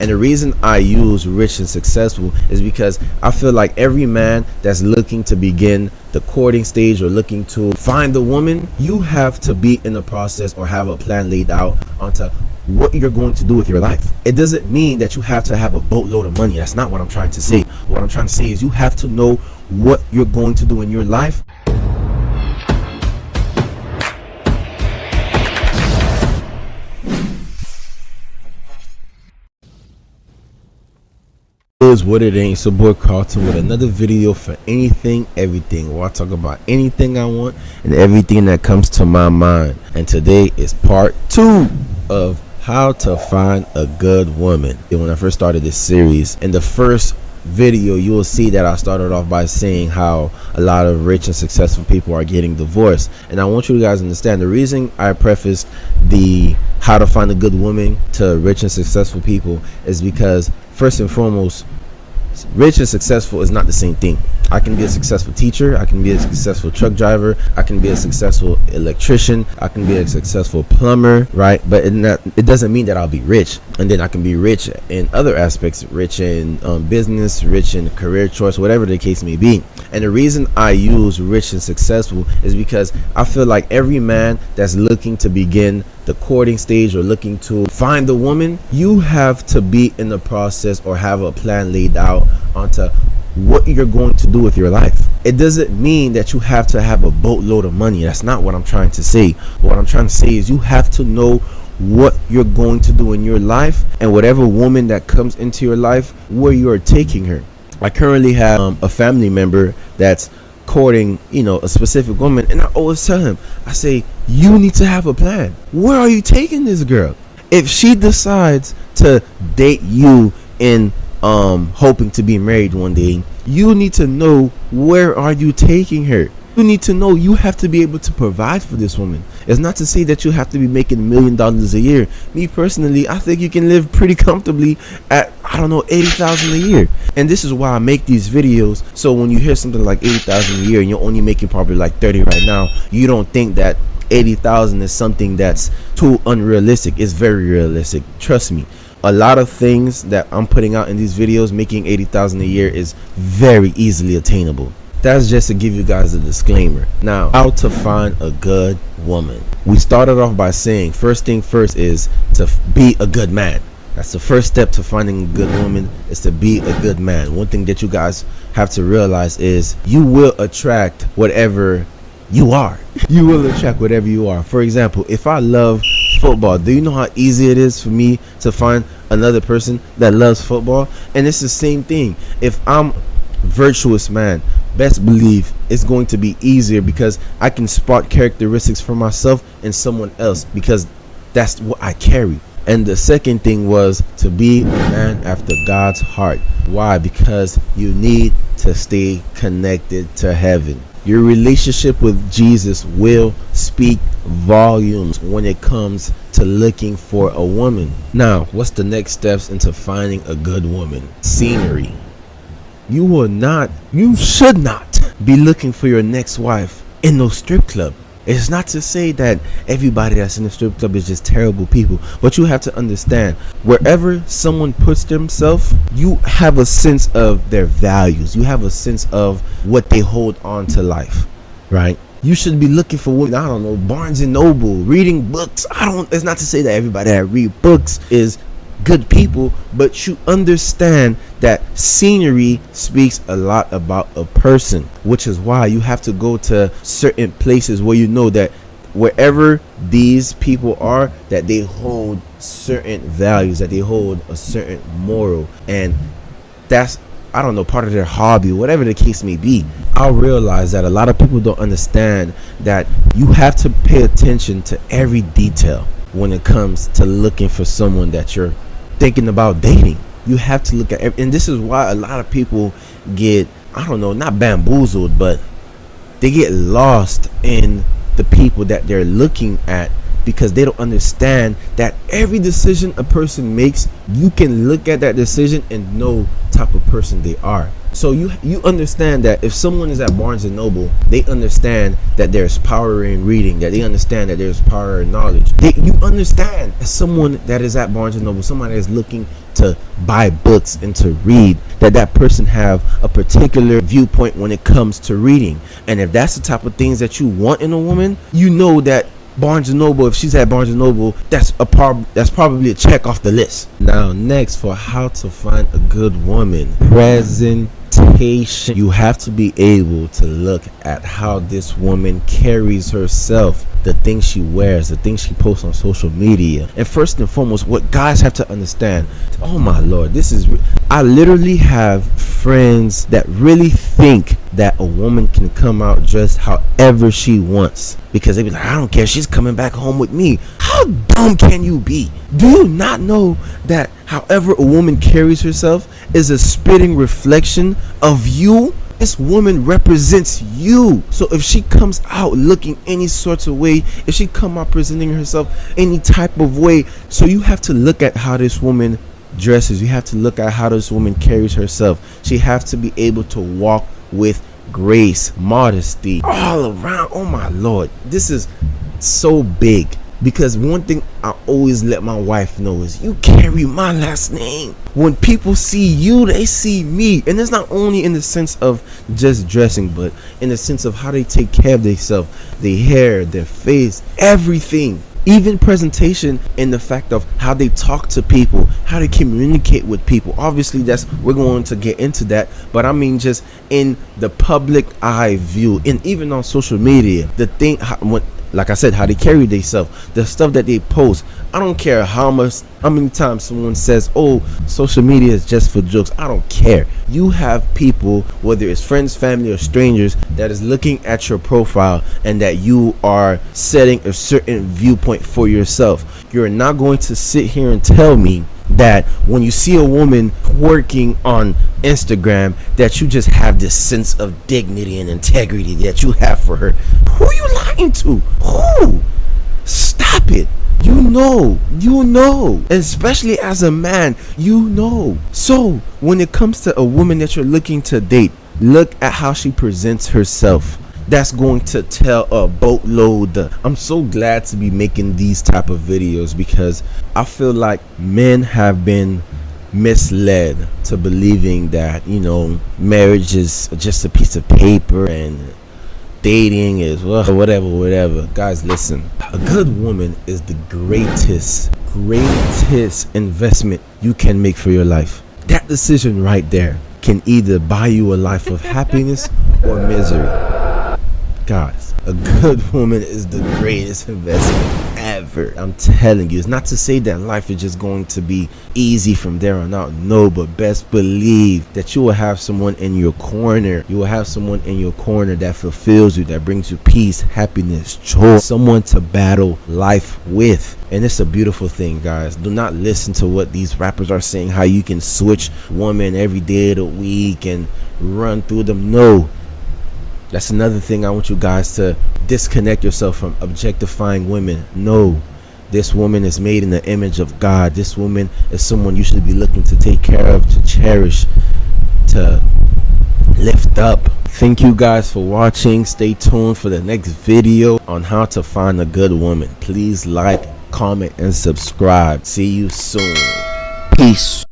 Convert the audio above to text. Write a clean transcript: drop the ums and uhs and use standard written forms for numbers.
And the reason I use rich and successful is because I feel like every man that's looking to begin the courting stage or looking to find the woman, you have to be in the process or have a plan laid out onto what you're going to do with your life. It doesn't mean that you have to have a boatload of money. That's not what I'm trying to say. What I'm trying to say is you have to know what you're going to do in your life. Is what it ain't. So boy Carlton with another video for anything, everything, where I talk about anything I want and everything that comes to my mind. And today is part 2 of how to find a good woman. And when I first started this series, in the first video you will see that I started off by saying how a lot of rich and successful people are getting divorced. And I want you guys to understand the reason I prefaced the how to find a good woman to rich and successful people is because first and foremost, rich and successful is not the same thing. I can be a successful teacher, I can be a successful truck driver, I can be a successful electrician, I can be a successful plumber, right? But it doesn't mean that I'll be rich. And then I can be rich in other aspects, rich in business, rich in career choice, whatever the case may be. And the reason I use rich and successful is because I feel like every man that's looking to begin the courting stage or looking to find the woman, you have to be in the process or have a plan laid out onto what you're going to do with your life. It doesn't mean that you have to have a boatload of money. That's not what I'm trying to say. What I'm trying to say is you have to know what you're going to do in your life and whatever woman that comes into your life, where you are taking her. I currently have a family member that's courting, a specific woman, and I always tell him, I say, you need to have a plan. Where are you taking this girl? If she decides to date you in hoping to be married one day, you need to know, where are you taking her? You need to know you have to be able to provide for this woman. It's not to say that you have to be making $1 million a year. Me personally, I think you can live pretty comfortably at, $80,000 a year. And this is why I make these videos. So when you hear something like $80,000 a year and you're only making probably like 30 right now, you don't think that 80,000 is something that's too unrealistic. It's very realistic. Trust me. A lot of things that I'm putting out in these videos, making 80,000 a year, is very easily attainable. That's just to give you guys a disclaimer. Now, how to find a good woman. We started off by saying first thing first is to be a good man. That's the first step to finding a good woman, is to be a good man. One thing that you guys have to realize is you will attract whatever you are. You will attract whatever you are. For example, if I love football, do you know how easy it is for me to find another person that loves football? And it's the same thing. If I'm virtuous man, best believe it's going to be easier because I can spot characteristics for myself in someone else, because that's what I carry. And the second thing was to be a man after God's heart. Why? Because you need to stay connected to heaven. Your relationship with Jesus will speak volumes when it comes to looking for a woman. Now, what's the next steps into finding a good woman? Scenery. You should not be looking for your next wife in no strip club. It's not to say that everybody that's in the strip club is just terrible people, but you have to understand, wherever someone puts themselves, you have a sense of their values. You have a sense of what they hold on to life, right? You should be looking for women, Barnes and Noble, reading books. It's not to say that everybody that read books is good people, but you understand that scenery speaks a lot about a person, which is why you have to go to certain places where you know that wherever these people are, that they hold certain values, that they hold a certain moral, and that's part of their hobby, whatever the case may be. I realize that a lot of people don't understand that you have to pay attention to every detail when it comes to looking for someone that you're thinking about dating. You have to look at and this is why a lot of people get, not bamboozled, but they get lost in the people that they're looking at, because they don't understand that every decision a person makes, you can look at that decision and know type of person they are. So you understand that if someone is at Barnes and Noble, they understand that there's power in reading, that they understand that there's power in knowledge. You understand, as someone that is at Barnes and Noble, somebody that is looking to buy books and to read, that person have a particular viewpoint when it comes to reading. And if that's the type of things that you want in a woman, you know that Barnes & Noble, if she's at Barnes & Noble, that's probably a check off the list. Now next, for how to find a good woman: presentation. You have to be able to look at how this woman carries herself, the things she wears, the things she posts on social media. And first and foremost, what guys have to understand, oh my lord, I literally have friends that really think that a woman can come out dressed however she wants, because they be like, I don't care, she's coming back home with me. How dumb can you be? Do you not know that however a woman carries herself is a spitting reflection of you? This woman represents you. So if she comes out looking any sort of way, if she come out presenting herself any type of way, so you have to look at how this woman dresses. You have to look at how this woman carries herself. She has to be able to walk with grace, modesty, all around. Oh my lord, this is so big. Because one thing I always let my wife know is, you carry my last name. When people see you, they see me. And it's not only in the sense of just dressing, but in the sense of how they take care of themselves, their hair, their face, everything. Even presentation, in the fact of how they talk to people, how they communicate with people. Obviously, we're going to get into that, but I mean just in the public eye view, and even on social media, the thing, like I said, how they carry themselves, the stuff that they post. I don't care how many times someone says, oh, social media is just for jokes. I don't care. You have people, whether it's friends, family, or strangers, that is looking at your profile and that you are setting a certain viewpoint for yourself. You're not going to sit here and tell me that when you see a woman working on Instagram, that you just have this sense of dignity and integrity that you have for her. Who are you lying to? Who? Stop it. You know, especially as a man, you know. So when it comes to a woman that you're looking to date, look at how she presents herself. That's going to tell a boatload. I'm so glad to be making these type of videos, because I feel like men have been misled to believing that, marriage is just a piece of paper and dating is whatever. Guys, listen, a good woman is the greatest investment you can make for your life. That decision right there can either buy you a life of happiness or misery. Guys, a good woman is the greatest investment ever. I'm telling you, it's not to say that life is just going to be easy from there on out. No, but best believe that you will have someone in your corner. You will have someone in your corner that fulfills you, that brings you peace, happiness, joy, someone to battle life with. And it's a beautiful thing, guys. Do not listen to what these rappers are saying, how you can switch women every day of the week and run through them. No. That's another thing I want you guys to disconnect yourself from, objectifying women. No, this woman is made in the image of God. This woman is someone you should be looking to take care of, to cherish, to lift up. Thank you guys for watching. Stay tuned for the next video on how to find a good woman. Please like, comment, and subscribe. See you soon. Peace.